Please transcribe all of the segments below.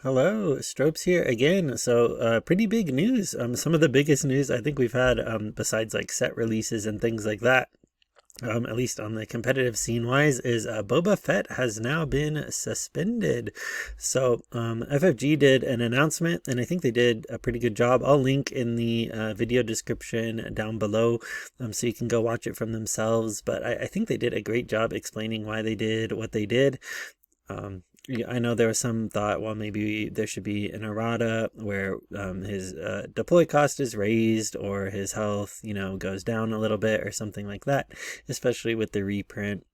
Hello, Stropes here again. Pretty big news. Some of the biggest news I think we've had, besides like set releases and things like that, at least on the competitive scene wise, is Boba Fett has now been suspended. FFG did an announcement, and I think they did a pretty good job. I'll link in the video description down below, so you can go watch it from themselves. But I think they did a great job explaining why they did what they did. Yeah, I know there was some thought, well, maybe there should be an errata where his deploy cost is raised or his health, goes down a little bit or something like that, especially with the reprint.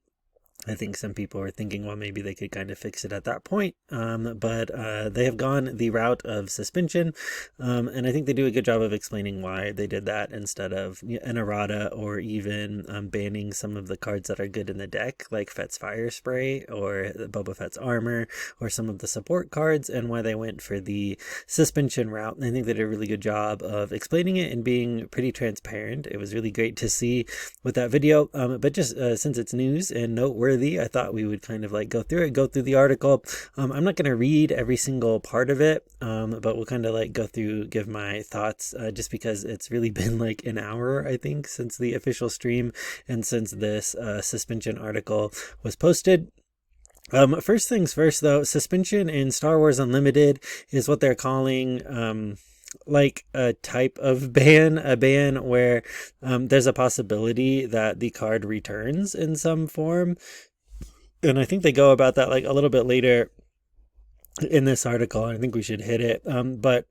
I think some people are thinking, well, maybe they could kind of fix it at that point. But they have gone the route of suspension. And I think they do a good job of explaining why they did that instead of an errata or even banning some of the cards that are good in the deck, like Fett's Fire Spray or Boba Fett's Armor or some of the support cards, and why they went for the suspension route. And I think they did a really good job of explaining it and being pretty transparent. It was really great to see with that video. But just since it's news and noteworthy, I thought we would kind of like go through the article. I'm not going to read every single part of it, but we'll kind of like go through, give my thoughts, just because it's really been like an hour, I think, since the official stream and since this suspension article was posted. First things first, though, suspension in Star Wars Unlimited is what they're calling like a type of ban, a ban where there's a possibility that the card returns in some form. And I think they go about that like a little bit later in this article. I think we should hit it. But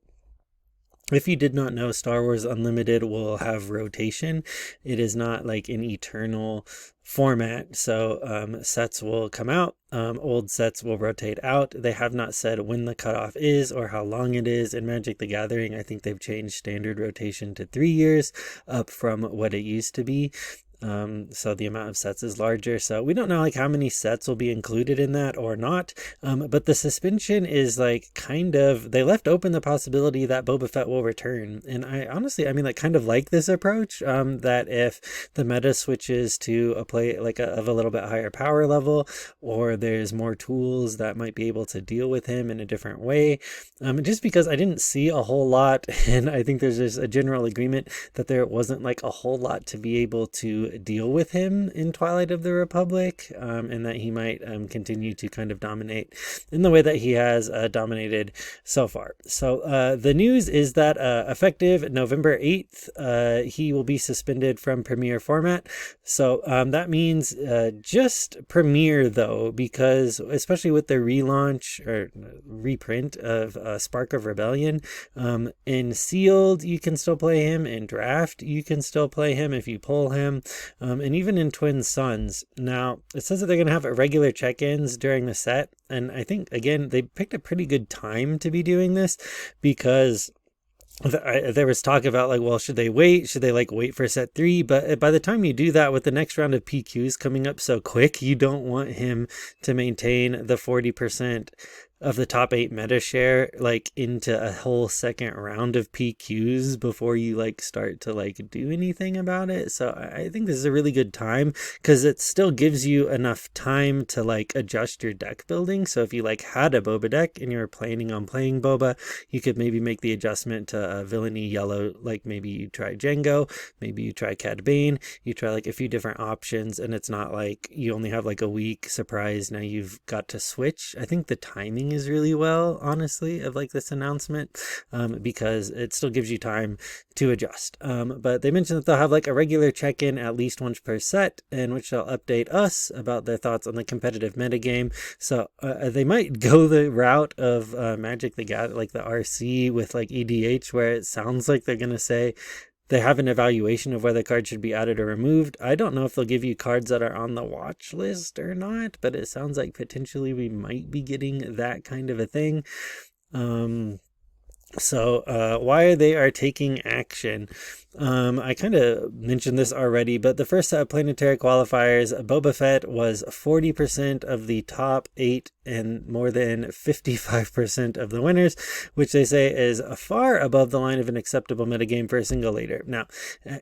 if you did not know, Star Wars Unlimited will have rotation. It is not like an eternal format. So sets will come out, old sets will rotate out. They have not said when the cutoff is or how long it is. In Magic the Gathering, I think they've changed standard rotation to 3 years, up from what it used to be. So the amount of sets is larger. So we don't know like how many sets will be included in that or not. But the suspension is like kind of, they left open the possibility that Boba Fett will return. And I honestly, I mean, like kind of like this approach, that if the meta switches to a play like of a little bit higher power level, or there's more tools that might be able to deal with him in a different way. Just because I didn't see a whole lot, and I think there's just a general agreement that there wasn't like a whole lot to be able to deal with him in Twilight of the Republic, and that he might continue to kind of dominate in the way that he has dominated so far. So the news is that effective November 8th, he will be suspended from Premier format. So that means just Premier, though, because especially with the relaunch or reprint of Spark of Rebellion, in Sealed you can still play him, in Draft you can still play him if you pull him, and even in Twin Suns. Now, it says that they're going to have regular check-ins during the set, and I think, again, they picked a pretty good time to be doing this, because there was talk about like, well, should they wait? Should they like wait for set 3? But by the time you do that, with the next round of PQs coming up so quick, you don't want him to maintain the 40% of the top 8 meta share like into a whole second round of PQs before you like start to like do anything about it. So I think this is a really good time, because it still gives you enough time to like adjust your deck building. So if you like had a Boba deck and you're planning on playing Boba, you could maybe make the adjustment to villainy yellow. Like maybe you try Django, maybe you try Cad Bane, you try like a few different options, and it's not like you only have like a week surprise, now you've got to switch. I think the timing is really well, honestly, of like this announcement, because it still gives you time to adjust. But they mentioned that they'll have like a regular check-in at least once per set, in which they'll update us about their thoughts on the competitive metagame. So they might go the route of Magic the Gathering, like the RC with like EDH, where it sounds like they're going to say they have an evaluation of whether cards should be added or removed. I don't know if they'll give you cards that are on the watch list or not, but it sounds like potentially we might be getting that kind of a thing. So, why they are taking action. I kind of mentioned this already, but the first set of planetary qualifiers, Boba Fett was 40% of the top 8 and more than 55% of the winners, which they say is far above the line of an acceptable metagame for a single leader. Now,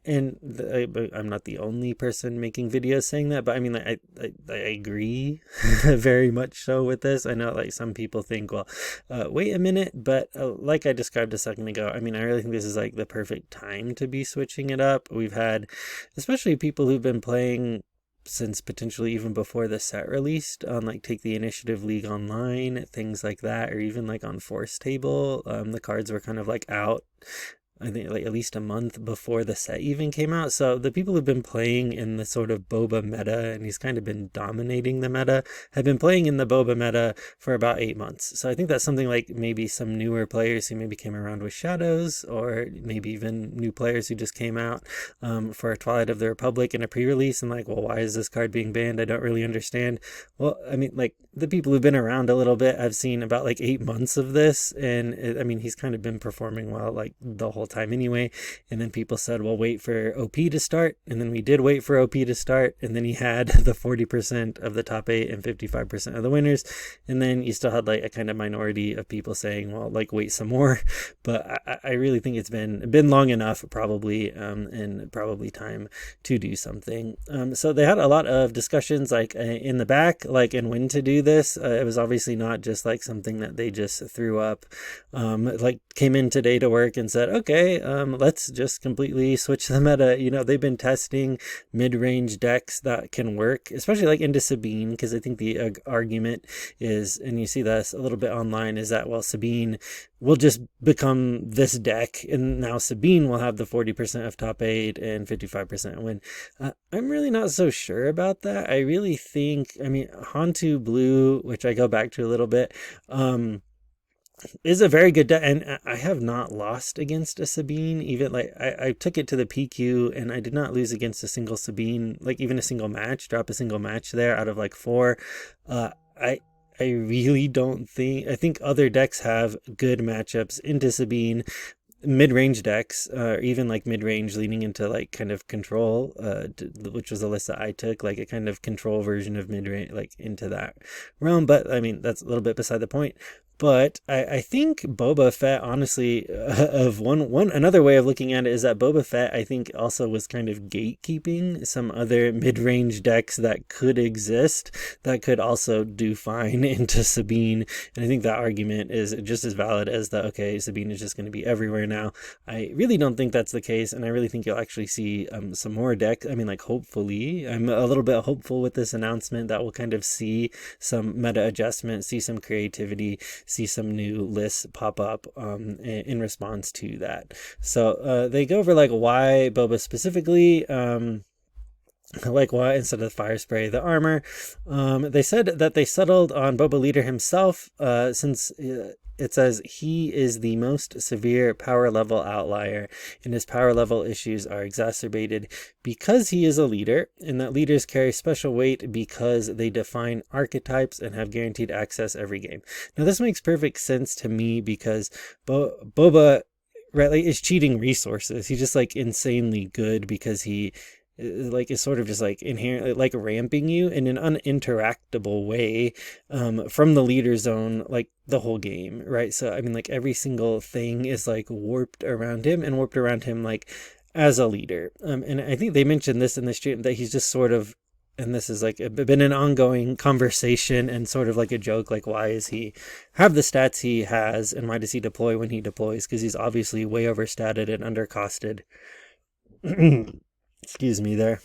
I'm not the only person making videos saying that, but I mean, I agree very much so with this. I know like some people think, well, wait a minute, but like I described a second ago, I mean, I really think this is like the perfect time to be switching it up. We've had, especially people who've been playing since potentially even before the set released on like Take the Initiative League Online, things like that, or even like on Force Table. The cards were kind of like out, I think like at least a month before the set even came out. So the people who've been playing in the sort of Boba meta, and he's kind of been dominating the meta, have been playing in the Boba meta for about 8 months. So I think that's something like maybe some newer players who maybe came around with Shadows, or maybe even new players who just came out for Twilight of the Republic in a pre-release and like, well, why is this card being banned? I don't really understand. Well, I mean, like the people who've been around a little bit, I've seen about like 8 months of this, and I mean, he's kind of been performing well like the whole time anyway. And then people said, well, wait for OP to start, and then we did wait for OP to start, and then he had the 40% of the top 8 and 55% of the winners, and then you still had like a kind of minority of people saying, well, like wait some more. But I really think it's been long enough probably, and probably time to do something. So they had a lot of discussions like in the back, like and when to do this. It was obviously not just like something that they just threw up, like came in today to work and said, okay, let's just completely switch the meta. You know, they've been testing mid-range decks that can work, especially like into Sabine, because I think the argument is, and you see this a little bit online, is that, well, Sabine will just become this deck, and now Sabine will have the 40% of top 8 and 55% win. I'm really not so sure about that. I really think, I mean, Hantu Blue, which I go back to a little bit, is a very good deck, and I have not lost against a Sabine. Even like I took it to the PQ and I did not lose against a single Sabine, like even a single match, drop a single match there out of like 4. I really don't think, I think other decks have good matchups into Sabine, mid-range decks, or even like mid-range leaning into like kind of control, which was a list that I took, like a kind of control version of mid-range, like into that realm. But I mean, that's a little bit beside the point. But I think Boba Fett, honestly, of one another way of looking at it is that Boba Fett, I think, also was kind of gatekeeping some other mid-range decks that could exist that could also do fine into Sabine. And I think that argument is just as valid as the, okay, Sabine is just going to be everywhere now. I really don't think that's the case, and I really think you'll actually see some more decks. I mean, like, hopefully, I'm a little bit hopeful with this announcement that we'll kind of see some meta adjustment, see some creativity, see some new lists pop up in response to that. So they go over like why Boba specifically, like why instead of fire spray the armor. They said that they settled on Boba Leader himself, since it says he is the most severe power level outlier, and his power level issues are exacerbated because he is a leader, and that leaders carry special weight because they define archetypes and have guaranteed access every game. Now this makes perfect sense to me because Boba, right, like, is cheating resources. He's just like insanely good because he like is sort of just like inherently like ramping you in an uninteractable way from the leader zone like the whole game, right? So I mean, like every single thing is like warped around him and warped around him like as a leader. And I think they mentioned this in the stream, that he's just sort of, and this is like been an ongoing conversation and sort of like a joke, like why is he have the stats he has and why does he deploy when he deploys? Because he's obviously way overstated and undercosted. Excuse me there,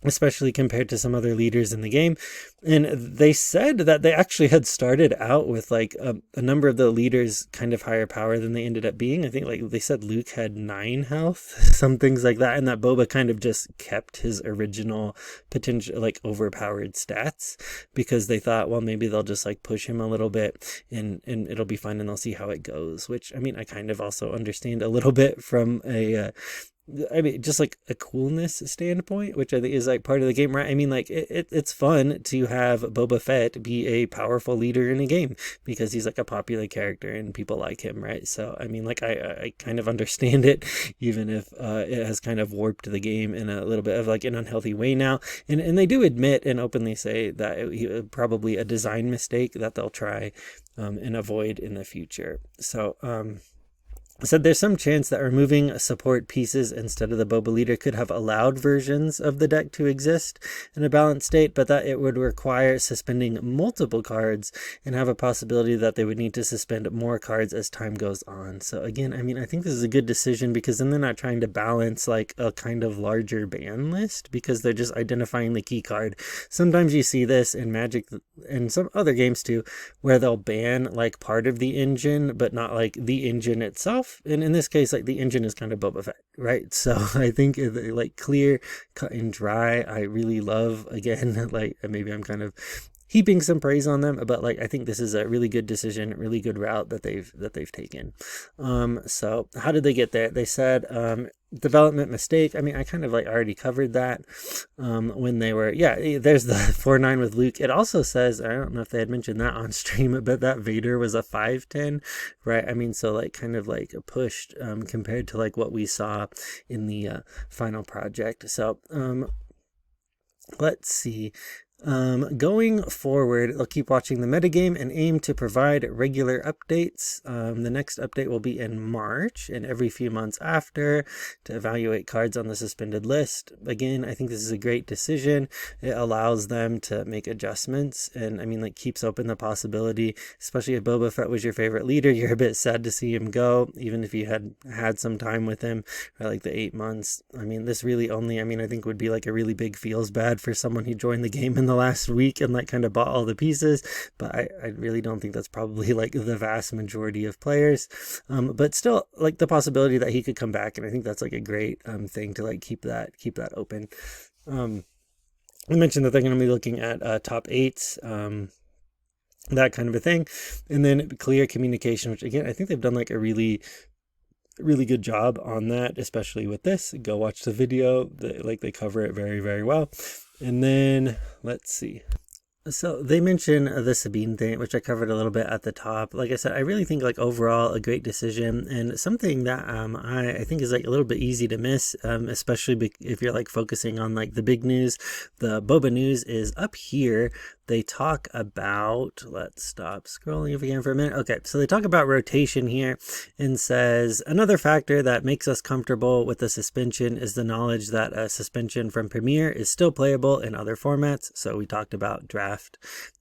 especially compared to some other leaders in the game. And they said that they actually had started out with like a number of the leaders kind of higher power than they ended up being. I think like they said Luke had 9 health, some things like that, and that Boba kind of just kept his original potential like overpowered stats because they thought, well, maybe they'll just like push him a little bit and it'll be fine and they'll see how it goes, which I mean, I kind of also understand a little bit from a I mean, just like a coolness standpoint, which I think is like part of the game, right? I mean, like it's fun to have Boba Fett be a powerful leader in a game because he's like a popular character and people like him, right? So, I mean, like I kind of understand it, even if it has kind of warped the game in a little bit of like an unhealthy way now. And they do admit and openly say that probably a design mistake that they'll try and avoid in the future. So, said there's some chance that removing support pieces instead of the Boba leader could have allowed versions of the deck to exist in a balanced state, but that it would require suspending multiple cards and have a possibility that they would need to suspend more cards as time goes on. So again, I mean, I think this is a good decision because then they're not trying to balance like a kind of larger ban list because they're just identifying the key card. Sometimes you see this in Magic and some other games too, where they'll ban like part of the engine, but not like the engine itself. And in this case, like the engine is kind of Boba Fett, right? So I think like clear, cut and dry. I really love, again, like maybe I'm kind of heaping some praise on them, but like I think this is a really good decision, really good route that they've taken. So how did they get there? They said development mistake. I mean, I kind of like already covered that when they were, yeah, there's the 4-9 with Luke. It also says, I don't know if they had mentioned that on stream, but that Vader was a 5-10, right? I mean, so like kind of like pushed compared to like what we saw in the final project. So let's see. Going forward, I'll keep watching the metagame and aim to provide regular updates. The next update will be in March and every few months after to evaluate cards on the suspended list. Again, I think this is a great decision. It allows them to make adjustments and I mean like keeps open the possibility, especially if Boba Fett was your favorite leader, you're a bit sad to see him go, even if you had some time with him for like the 8 months. I mean, this really only, I mean, I think would be like a really big feels bad for someone who joined the game in the last week and like kind of bought all the pieces, but I really don't think that's probably like the vast majority of players, but still like the possibility that he could come back, and I think that's like a great thing to like keep that open. I mentioned that they're going to be looking at top 8s, that kind of a thing, and then clear communication, which again I think they've done like a really good job on that, especially with this. Go watch the video. They cover it very, very well. And then let's see. So they mentioned the Sabine thing, which I covered a little bit at the top. Like I said, I really think like overall a great decision and something that I think is like a little bit easy to miss, especially if you're like focusing on like the big news. The Boba news is up here. They talk about, let's stop scrolling again for a minute. Okay, so they talk about rotation here and says, another factor that makes us comfortable with the suspension is the knowledge that a suspension from Premiere is still playable in other formats. So we talked about draft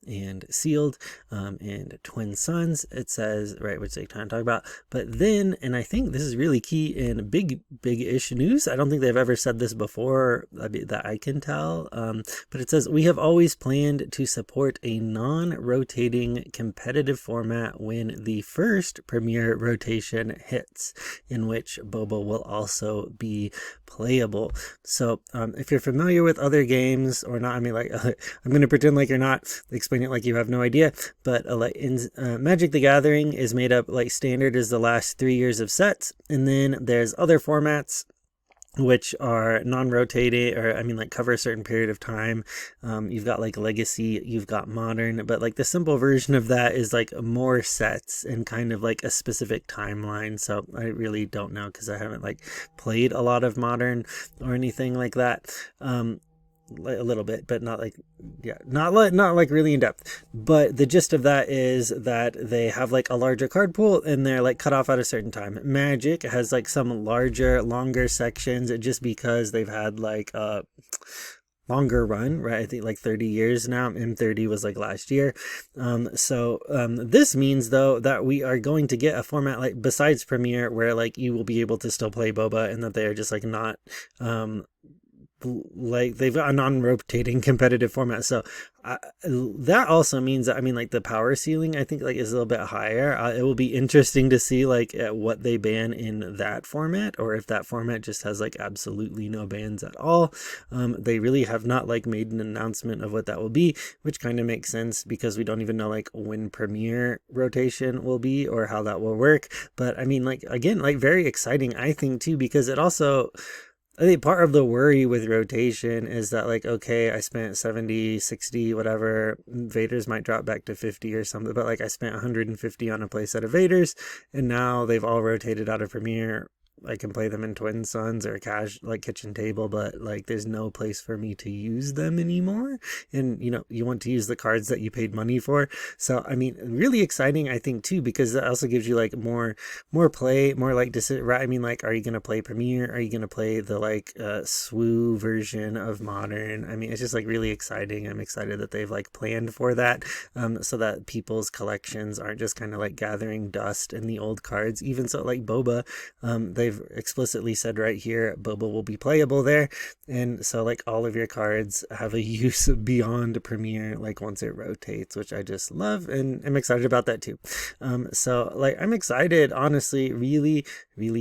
and sealed and Twin Suns, it says, right, which they kind of talk about. But then, and I think this is really key in big-ish news. I don't think they've ever said this before that I can tell, but it says, we have always planned to support a non-rotating competitive format when the first Premiere rotation hits, in which Boba will also be playable. So if you're familiar with other games or not, I mean, like I'm going to pretend like you're not, explain it like you have no idea, but in Magic the Gathering is made up, like standard is the last 3 years of sets, and then there's other formats which are non-rotating, or I mean like cover a certain period of time. You've got like legacy, you've got modern, but like the simple version of that is like more sets and kind of like a specific timeline. So I really don't know because I haven't like played a lot of modern or anything like that. A little bit, but not like, yeah, not like really in depth. But the gist of that is that they have like a larger card pool and they're like cut off at a certain time. Magic has like some longer sections just because they've had like a longer run, right? I think like 30 years now. M30 was like last year. So this means though that we are going to get a format like besides Premiere where like you will be able to still play Boba and that they are just like not like they've got a non-rotating competitive format, so that also means that, I mean, like the power ceiling I think like is a little bit higher. It will be interesting to see like what they ban in that format, or if that format just has like absolutely no bans at all. They really have not like made an announcement of what that will be, which kind of makes sense because we don't even know like when premiere rotation will be or how that will work. But I mean, like, again, like very exciting I think too, because it also, I think part of the worry with rotation is that, like, okay, I spent 70, 60, whatever, Vaders might drop back to 50 or something, but like I spent 150 on a playset of Vaders, and now they've all rotated out of Premiere. I can play them in Twin Suns or cash like kitchen table, but like there's no place for me to use them anymore. And you know, you want to use the cards that you paid money for. So I mean, really exciting I think too, because that also gives you like more play, more like right. I mean, like, are you gonna play Premiere? Are you gonna play the like SWU version of Modern? I mean, it's just like really exciting. I'm excited that they've like planned for that, so that people's collections aren't just kind of like gathering dust in the old cards. Even so, like Boba, they've explicitly said right here Boba will be playable there, and so like all of your cards have a use beyond Premiere like once it rotates, which I just love, and I'm excited about that too. So like I'm excited, honestly, really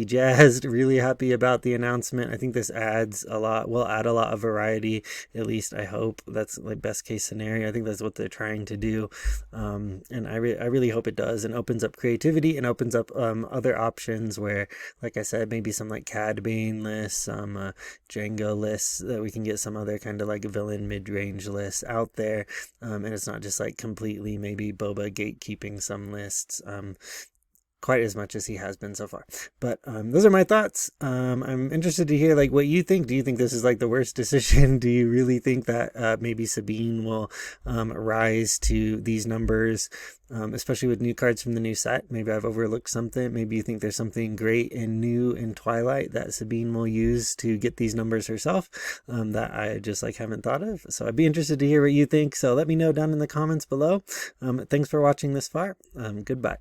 jazzed, really happy about the announcement. I think this will add a lot of variety, at least I hope. That's like best case scenario. I think that's what they're trying to do, and I really hope it does, and opens up creativity and opens up other options where, like I said, maybe some like Cad Bane lists, some Django lists, that we can get some other kind of like villain mid-range lists out there, and it's not just like completely maybe Boba gatekeeping some lists quite as much as he has been so far. But those are my thoughts. I'm interested to hear like what you think. Do you think this is like the worst decision? Do you really think that maybe Sabine will rise to these numbers, especially with new cards from the new set? Maybe I've overlooked something. Maybe you think there's something great and new in Twilight that Sabine will use to get these numbers herself, that I just like haven't thought of. So I'd be interested to hear what you think. So let me know down in the comments below. Thanks for watching this far. Goodbye.